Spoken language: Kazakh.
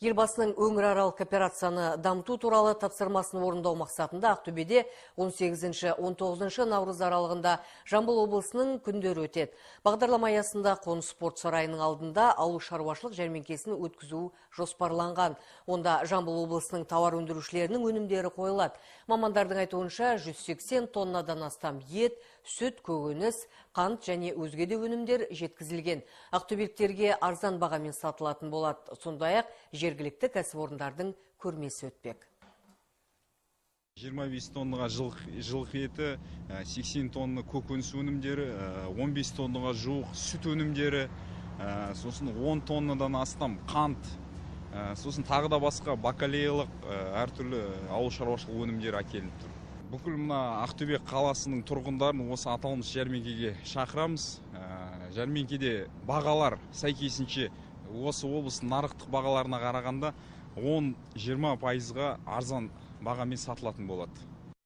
Елбасының өңіраралық кооперацияны дамыту туралы тапсырмасын орындау мақсатында Ақтөбеде 18-19 наурыз аралығында Жамбыл облысының күндері өтеді. Бағдарлама аясында Қоныс спорт сарайының алдында ауыл шаруашылық жәрмеңкесін өткізу жоспарланған. Онда Жамбыл облысының тауар өндірушілерінің өнімдері қойылады. Мамандардың айтуынша 180 тоннадан астам ет, сүт, көкөніс, қант және өзге де өнімдер жеткізілген. Ақтөбеліктерге арзан бағамен сатылатын болады. Сондай-ақ жергілікті кәсіпорындардың көрмесі өтпек. 25 тоннаға жылқы еті, 80 тонна көкөніс өнімдері, 15 тоннаға жуық сүт өнімдері, сосын 10 тоннадан астам қант, сосын тағы да басқа бакалеялық әртүрлі ауыл шаруашылық өнімдері әкелініп тұр. Бүкіл мына Ақтөбе қаласының тұрғындарын осы аталмыш жәрмеңкеге шақырамыз. Жәрмеңкеде бағалар сәйкесінше осы облыстың нарықтық бағаларына қарағанда 10-20%-ға арзан бағамен сатылатын болады.